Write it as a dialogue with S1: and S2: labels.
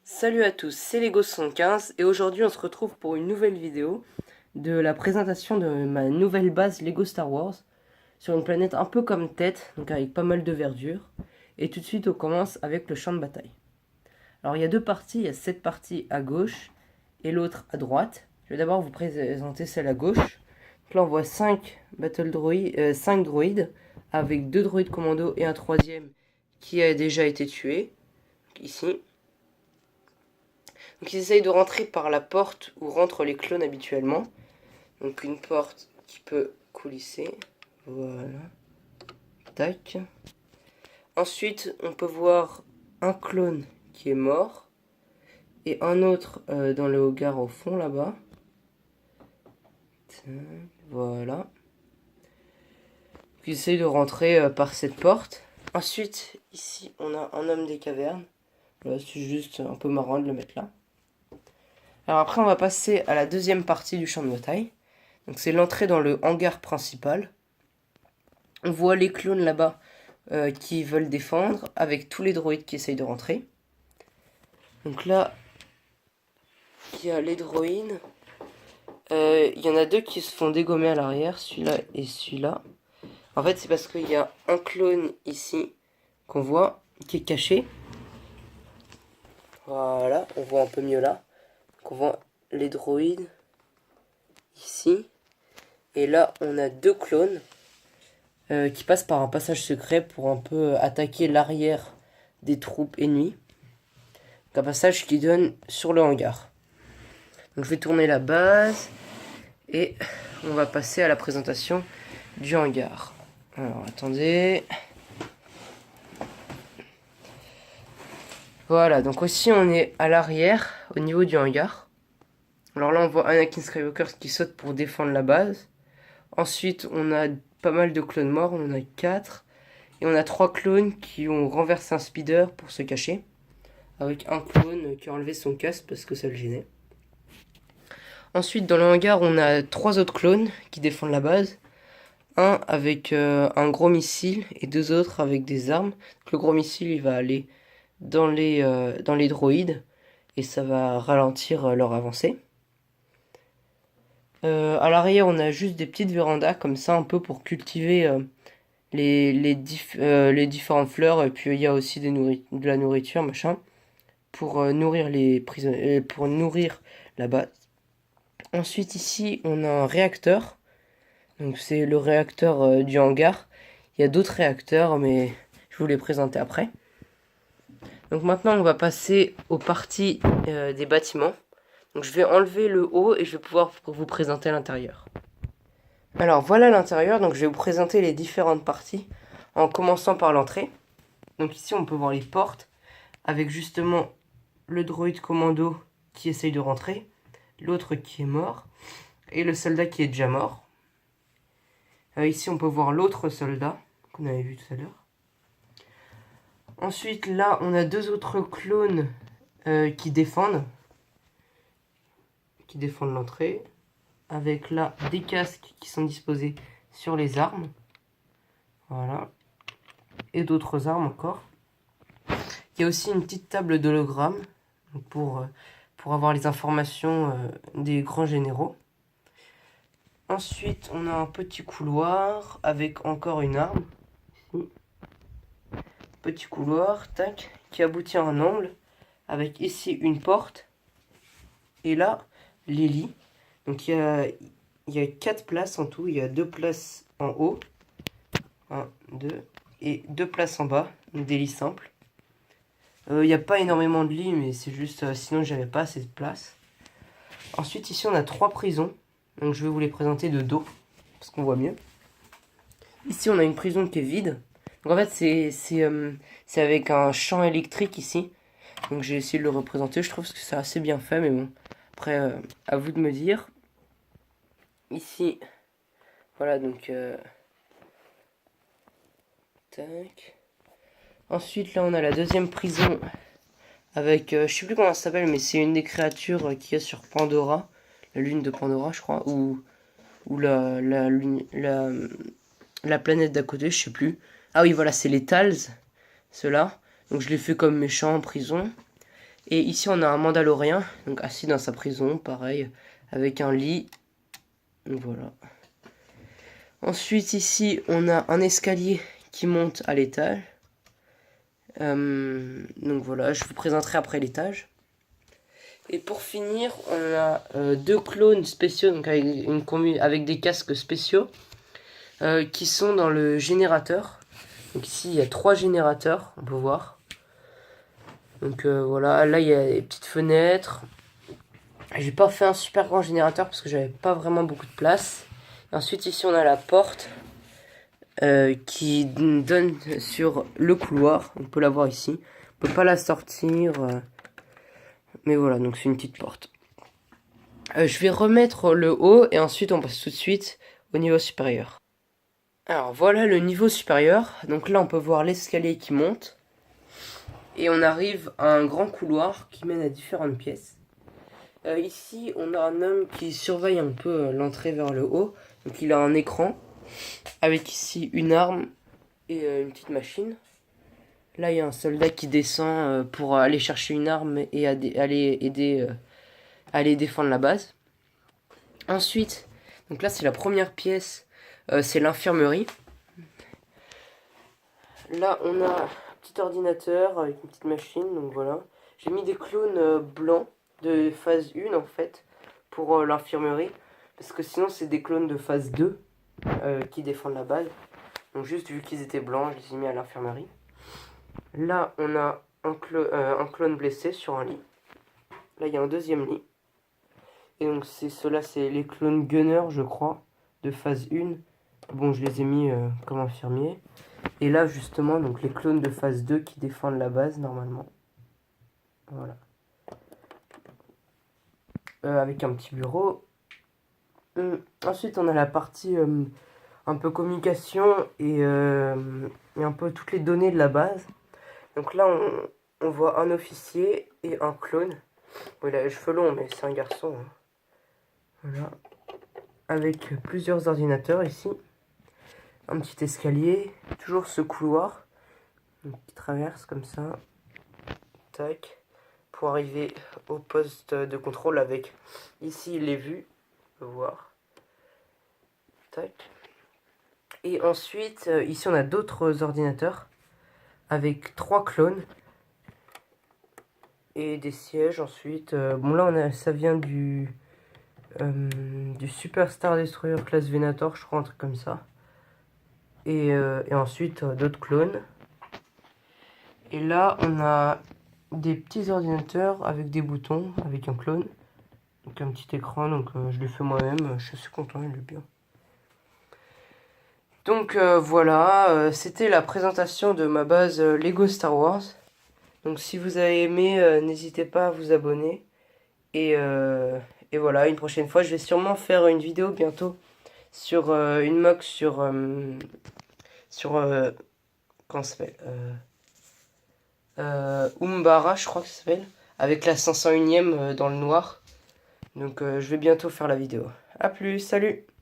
S1: Salut à tous, c'est Lego75 et aujourd'hui on se retrouve pour une nouvelle vidéo de la présentation de ma nouvelle base Lego Star Wars sur une planète un peu comme Tête, donc avec pas mal de verdure. Et tout de suite on commence avec le champ de bataille. Alors il y a deux parties, il y a cette partie à gauche et l'autre à droite. Je vais d'abord vous présenter celle à gauche. Donc là on voit 5 5 droïdes avec 2 droïdes commando et un troisième qui a déjà été tué. Donc ici. Donc ils essayent de rentrer par la porte où rentrent les clones habituellement. Donc une porte qui peut coulisser. Voilà. Tac. Ensuite, on peut voir un clone qui est mort. Et un autre dans le hangar au fond là-bas. Voilà. Ils essayent de rentrer par cette porte. Ensuite, ici, on a un homme des cavernes. Là, c'est juste un peu marrant de le mettre là. Alors après, on va passer à la deuxième partie du champ de bataille. Donc c'est l'entrée dans le hangar principal. On voit les clones là-bas qui veulent défendre, avec tous les droïdes qui essayent de rentrer. Donc là, il y a les droïdes. Il y en a deux qui se font dégommer à l'arrière, celui-là et celui-là. En fait, c'est parce qu'il y a un clone ici qu'on voit, qui est caché. Voilà, on voit un peu mieux là. Donc on voit les droïdes ici. Et là, on a deux clones qui passent par un passage secret pour un peu attaquer l'arrière des troupes ennemies. Donc un passage qui donne sur le hangar. Donc je vais tourner la base et on va passer à la présentation du hangar. Alors attendez. Voilà, donc aussi on est à l'arrière au niveau du hangar. Alors là on voit Anakin Skywalker qui saute pour défendre la base. Ensuite on a pas mal de clones morts, on en a 4. Et on a 3 clones qui ont renversé un speeder pour se cacher. Avec un clone qui a enlevé son casque parce que ça le gênait. Ensuite dans le hangar on a 3 autres clones qui défendent la base. Un avec un gros missile et 2 autres avec des armes. Donc, le gros missile il va aller dans les droïdes et ça va ralentir leur avancée. À l'arrière on a juste des petites vérandas comme ça un peu pour cultiver les différentes fleurs, et puis il y a aussi de la nourriture machin pour nourrir les prisonniers, pour nourrir la base. Ensuite ici on a un réacteur, donc c'est le réacteur du hangar. Il y a d'autres réacteurs mais je vous les présenter après. Donc maintenant on va passer aux parties des bâtiments. Donc je vais enlever le haut et je vais pouvoir vous présenter l'intérieur. Alors voilà l'intérieur, donc je vais vous présenter les différentes parties en commençant par l'entrée. Donc ici on peut voir les portes avec justement le droïde commando qui essaye de rentrer, l'autre qui est mort et le soldat qui est déjà mort. Ici on peut voir l'autre soldat qu'on avait vu tout à l'heure. Ensuite là on a deux autres clones qui défendent l'entrée, avec là des casques qui sont disposés sur les armes. Voilà. Et d'autres armes encore. Il y a aussi une petite table d'hologramme pour avoir les informations des grands généraux. Ensuite, on a un petit couloir avec encore une arme. Ici. Petit couloir, tac, qui aboutit à un angle avec ici une porte. Et là, les lits. Donc il y a 4 places en tout. Il y a 2 places en haut. 1, 2. Et 2 places en bas. Donc des lits simples. Il n'y a pas énormément de lits, mais c'est juste sinon j'avais pas assez de place. Ensuite ici on a 3 prisons. Donc je vais vous les présenter de dos. Parce qu'on voit mieux. Ici on a une prison qui est vide. Donc en fait c'est avec un champ électrique ici. Donc j'ai essayé de le représenter. Je trouve que c'est assez bien fait, mais bon. Après à vous de me dire. Ici, voilà donc tac. Ensuite là on a la deuxième prison avec je sais plus comment ça s'appelle, mais c'est une des créatures qu'il y a sur Pandora, la lune de Pandora je crois, ou la planète d'à côté, je sais plus. Ah oui voilà, c'est les Tals, ceux-là. Donc je les fais comme méchants en prison. Et ici on a un Mandalorien, donc assis dans sa prison, pareil, avec un lit. Donc voilà. Ensuite ici on a un escalier qui monte à l'étage. Donc voilà, je vous présenterai après l'étage. Et pour finir, on a deux clones spéciaux, donc avec des casques spéciaux, qui sont dans le générateur. Donc ici il y a 3 générateurs, on peut voir. Donc voilà, là il y a des petites fenêtres. J'ai pas fait un super grand générateur parce que j'avais pas vraiment beaucoup de place. Et ensuite ici on a la porte qui donne sur le couloir. On peut la voir ici. On peut pas la sortir. Mais voilà, donc c'est une petite porte. Je vais remettre le haut et ensuite on passe tout de suite au niveau supérieur. Alors voilà le niveau supérieur. Donc là on peut voir l'escalier qui monte. Et on arrive à un grand couloir qui mène à différentes pièces. Ici on a un homme qui surveille un peu l'entrée vers le haut. Donc il a un écran avec ici une arme et une petite machine. Là il y a un soldat qui descend pour aller chercher une arme et aller aider à aller défendre la base. Ensuite, donc là c'est la première pièce, c'est l'infirmerie. Là on a un petit ordinateur avec une petite machine, donc voilà. J'ai mis des clones blancs de phase 1 en fait pour l'infirmerie. Parce que sinon c'est des clones de phase 2 qui défendent la base. Donc juste vu qu'ils étaient blancs, je les ai mis à l'infirmerie. Là on a un clone blessé sur un lit. Là il y a un deuxième lit. Et donc ceux-là c'est les clones gunner je crois, de phase 1. Bon je les ai mis comme infirmiers. Et là justement donc les clones de phase 2 qui défendent la base normalement. Voilà. Avec un petit bureau. Ensuite on a la partie un peu communication et un peu toutes les données de la base. Donc là on voit un officier et un clone. Bon, il a les cheveux longs mais c'est un garçon. Hein. Voilà. Avec plusieurs ordinateurs ici. Un petit escalier. Toujours ce couloir qui traverse comme ça. Tac. Pour arriver au poste de contrôle avec ici les vues. On peut voir. Tac. Et ensuite, ici on a d'autres ordinateurs avec 3 clones et des sièges ensuite. Bon là ça vient du Super Star Destroyer classe Venator, je crois, un truc comme ça. Et ensuite d'autres clones. Et là on a des petits ordinateurs avec des boutons, avec un clone. Donc un petit écran, donc je l'ai fait moi-même, je suis content, il est bien. Donc voilà, c'était la présentation de ma base Lego Star Wars. Donc si vous avez aimé, n'hésitez pas à vous abonner. Et voilà, une prochaine fois, je vais sûrement faire une vidéo bientôt sur une mock comment ça s'appelle Umbara, je crois que ça s'appelle, avec la 501ème dans le noir. Donc je vais bientôt faire la vidéo. A plus, salut!